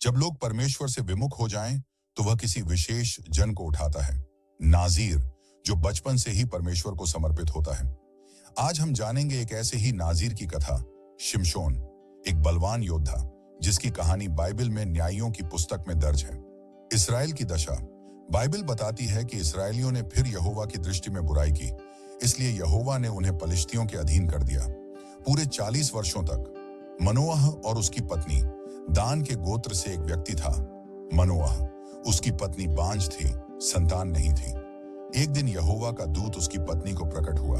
जब लोग परमेश्वर से विमुख हो जाएं, तो वह किसी विशेष जन को उठाता है, नाजीर, जो बचपन से ही परमेश्वर को समर्पित होता है। आज हम जानेंगे एक ऐसे ही नाजीर की कथा, शिमशोन, एक बलवान योद्धा जिसकी कहानी बाइबल में न्यायियों की पुस्तक में दर्ज है। इसराइल की दशा। बाइबल बताती है कि इसराइलियों ने फिर यहोवा की दृष्टि में बुराई की, इसलिए यहोवा ने उन्हें पलिश्तियों के अधीन कर दिया। पूरे 40 वर्षों तक। मनोअह और उसकी पत्नी, दान के गोत्र से एक व्यक्ति था, मनोअह। उसकी पत्नी बांझ थी, संतान नहीं थी। एक दिन यहोवा का दूत उसकी पत्नी को प्रकट हुआ।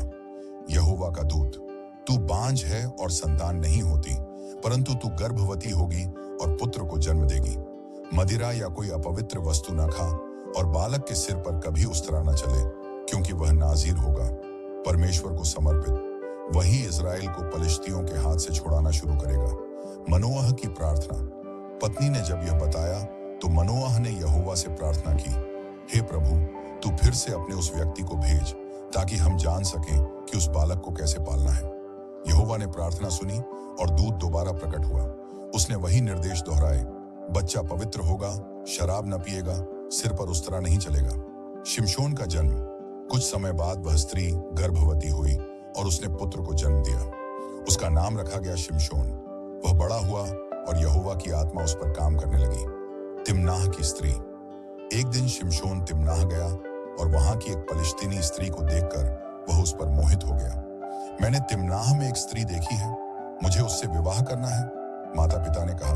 यहोवा का दूत, तू बांझ है और संतान नहीं होती, परंतु तू गर्भवती होगी और पुत्र को जन्म देगी। मदिरा या कोई अपवित्र वस्तु न खा और बालक के सिर पर कभी उस्तरा न चले, क्योंकि वह नाजीर होगा, परमेश्वर को समर्पित। वही इजराइल को पलिश्तियों के हाथ से छुड़ाना शुरू करेगा। मनोअह की प्रार्थना। पत्नी ने जब यह बताया तो मनोअह ने यहोवा से प्रार्थना की, हे प्रभु, तू फिर से अपने उस व्यक्ति को भेज, ताकि हम जान सकें कि उस बालक को कैसे पालना है। यहोवा ने प्रार्थना सुनी और दूत दोबारा प्रकट हुआ। उसने वही निर्देश दोहराए, बच्चा पवित्र होगा, शराब न पिएगा, सिर पर उस्तरा नहीं चलेगा। शिमशोन का जन्म। कुछ समय बाद वह स्त्री गर्भवती हुई और उसने पुत्र को जन्म दिया। उसका नाम रखा गया शिमशोन। वह बड़ा हुआ और यहोवा की आत्मा उस पर काम करने लगी। तिम्नाह की स्त्री। एक दिन शिमशोन तिम्नाह गया और वहां की एक पलिश्तीनी स्त्री को देखकर वह उस पर मोहित हो गया। मैंने तिम्नाह में एक स्त्री देखी है, मुझे उससे विवाह करना है। माता पिता ने कहा,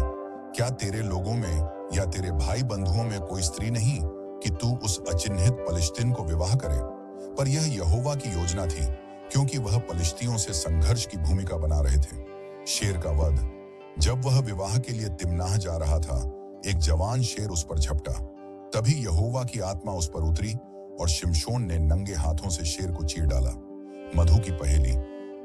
क्या तेरे लोगों में या तेरे भाई बंधुओं में कोई स्त्री नहीं कि तू उस अचिन्हित पलिश्तीन को विवाह करे? पर यह यहोवा की योजना थी, क्योंकि वह पलिश्तियों से संघर्ष की भूमिका बना रहे थे। शेर का वध। जब वह विवाह के लिए तिम्नाह जा रहा था, एक जवान शेर उस पर झपटा। तभी यहोवा की आत्मा उस पर उतरी और शिमशोन ने नंगे हाथों से शेर को चीर डाला। मधु की पहेली।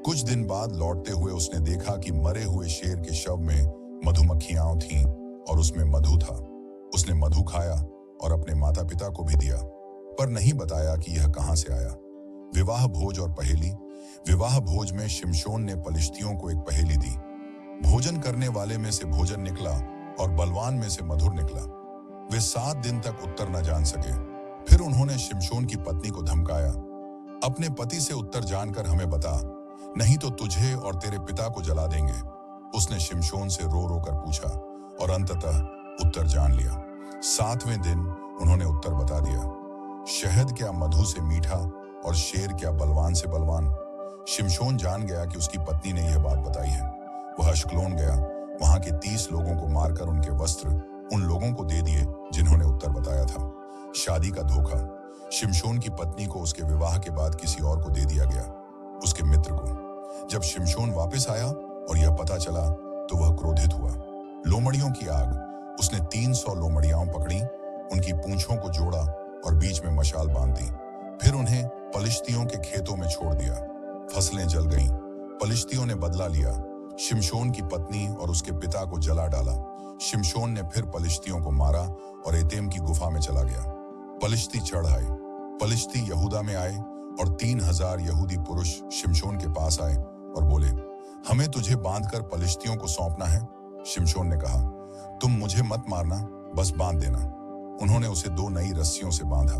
कुछ दिन बाद लौटते हुए उसने देखा कि मरे हुए शेर के शव में मधुमक्खियां थीं और उसमें मधु था। उसने मधु खाया और अपने माता पिता को भी दिया, पर नहीं बताया कि यह कहां से आया। विवाह भोज और पहेली। विवाह भोज में शिमशोन ने पलिश्तियों को एक पहेली दी। भोजन करने वाले में से भोजन निकला और बलवान में से मधुर निकला। वे 7 दिन तक उत्तर न जान सके। फिर उन्होंने शिमशोन की पत्नी को धमकाया, अपने पति से उत्तर जानकर हमें बता, नहीं तो तुझे और तेरे पिता को जला देंगे। उसने शिमशोन से रो रो कर पूछा और अंततः उत्तर जान लिया। 7वें दिन उन्होंने उत्तर बता दिया। शहद क्या मधु से मीठा और शेर क्या बलवान से बलवान। शिमशोन जान गया कि उसकी पत्नी ने यह बात बताई है। वह अश्कलोन गया, वहां के 30 लोगों को मारकर उनके वस्त्र उन लोगों को दे दिए जिन्होंने उत्तर बताया था। शादी का धोखा। शिमशोन की पत्नी को उसके विवाह के बाद किसी और को दे दिया गया, उसके मित्र को। जब शिमशोन वापस आया और यह पता चला तो वह क्रोधित हुआ। लोमड़ियों की आग। उसने 300 लोमड़ियां पकड़ी, उनकी पूंछों को जोड़ा और बीच में मशाल बांध दी। फिर उन्हें पलिश्तियों के खेतों में छोड़ दिया। फसलें जल गईं। पलिश्तियों ने बदला लिया। शिमशोन की पत्नी और उसके पिता को जला डाला। शिमशोन ने फिर पलिश्तियों को मारा और एतेम की गुफा में चला गया। पलिश्ती चढ़ आए। पलिश्ती यहूदा में आए और 3000 यहूदी पुरुष शिमशोन के पास आए और बोले, हमें तुझे बांधकर पलिश्तियों को सौंपना है। शिमशोन ने कहा, तुम मुझे मत मारना, बस बांध देना। उन्होंने उसे 2 नई रस्सियों से बांधा,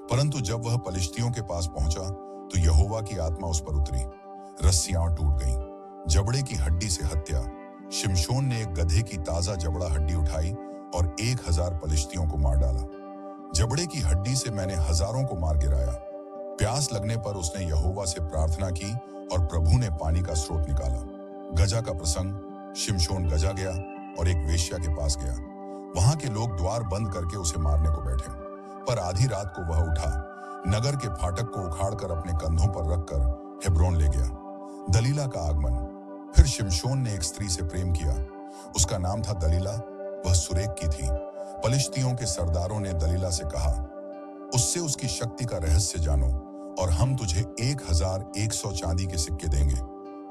परंतु जब वह पलिश्तियों के पास पहुंचा तो यहोवा की आत्मा उस पर उतरी। रस्सियां टूट गईं। जबड़े की हड्डी से हत्या। शिमशोन ने एक गधे की ताजा जबड़ा हड्डी उठाई और 1000 पलिश्तियों को मार डाला। जबड़े की हड्डी से मैंने हजारों को मार गिराया। प्यास लगने पर उसने यहोवा से प्रार्थना की और प्रभु ने पानी का स्रोत निकाला। गजा का प्रसंग। शिमशोन गजा गया और एक वेश्या के पास गया। वहां के लोग द्वार बंद करके उसे मारने को बैठे, पर आधी रात को वह उठा, नगर के फाटक को उखाड़कर अपने कंधों पर रखकर हेब्रोन ले गया। दलीला का आगमन। फिर शिमशोन ने एक स्त्री से प्रेम किया। उसका नाम था दलीला, वह सुरेक की थी। पलिश्तियों के सरदारों ने दलीला से कहा, उससे उसकी शक्ति का रहस्य जानो और हम तुझे 1100 चांदी के सिक्के देंगे।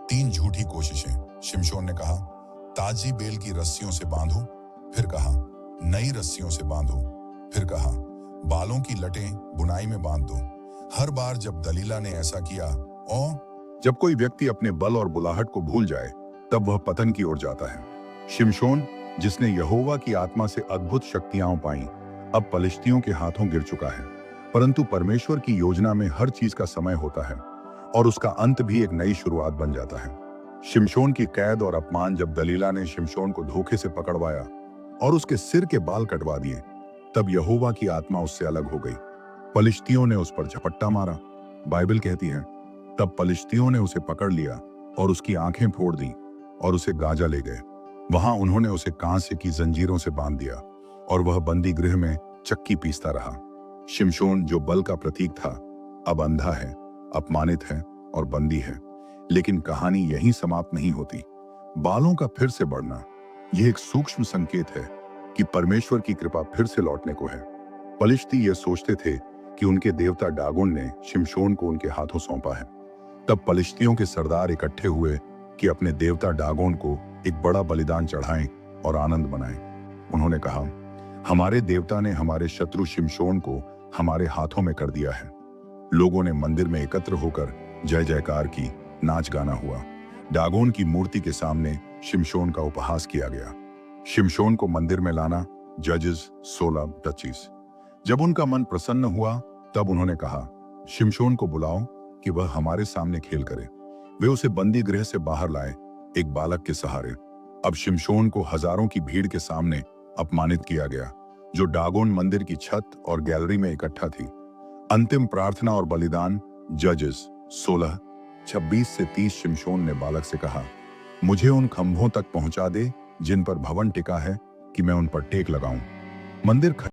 3 झूठी कोशिशें। शिमशोन ने कहा, ताजी बेल की रस्सियों से बांधो। फिर कहा, नई रस्सियों से बांधो। फिर कहा, बालों की लटें बुनाई में बांध दो। हर बार जब दलीला ने ऐसा किया, और जब कोई व्यक्ति अपने बल और बुलाहट को भूल जाए, तब वह पतन की ओर जाता है। शिमशोन जिसने यहोवा की आत्मा से अद्भुत शक्तियां पाई, अब पलिश्तियों के हाथों गिर चुका है। परंतु परमेश्वर की योजना में हर चीज का समय होता है और उसका अंत भी एक नई शुरुआत बन जाता है। शिमशोन की कैद और अपमान जब दलीला ने शिमशोन को धोखे से पकड़वाया और उसके सिर के बाल कटवा दिए, तब यहोवा की आत्मा उससे अलग हो गई। पलिश्तियों ने उस पर झपट्टा मारा। बाइबल कहती है, तब पलिश्तियों ने उसे पकड़ लिया और उसकी आंखें फोड़ दी और उसे गाजा ले गए। वहां उन्होंने उसे कांसे की जंजीरों से बांध दिया और वह बंदी गृह में चक्की पीसता रहा। शिमशोन, जो बल का प्रतीक था, अब अंधा है, अपमानित है और बंदी है। लेकिन कहानी यहीं समाप्त नहीं होती। बालों का फिर से बढ़ना यह एक सूक्ष्म संकेत है कि परमेश्वर की कृपा फिर से लौटने को है। पलिश्ती ये सोचते थे कि उनके देवता डागोन ने शिमशोन को उनके हाथों सौंपा है। तब पलिश्तियों के सरदार इकट्ठे हुए कि अपने देवता डागोन को एक बड़ा बलिदान चढ़ाएं और आनंद मनाएं। उन्होंने कहा, हमारे देवता ने हमारे शत्रु शिमशोन को हमारे हाथों में कर दिया है। लोगों ने मंदिर में एकत्र होकर जय जयकार की, नाच गाना हुआ। डागोन की मूर्ति के सामने शिमशोन का उपहास किया गया। शिमशोन को मंदिर में लाना, जजेस 16:25। जब उनका मन प्रसन्न हुआ, तब उन्होंने कहा, शिमशोन को बुलाओ कि वह हमारे सामने खेल करे। वे उसे बंदी गृह से बाहर लाए, एक बालक के सहारे। अब शिमशोन को हजारों की भीड़ के सामने अपमानित किया गया, जो डागोन मंदिर की छत और गैलरी में इकट्ठा थी। अंतिम प्रार्थना और बलिदान, जजेस 16:26-30। शिमशोन ने बालक से कहा, मुझे उन खंभों तक पहुंचा दे जिन पर भवन टिका है, कि मैं उन पर टेक लगाऊं। मंदिर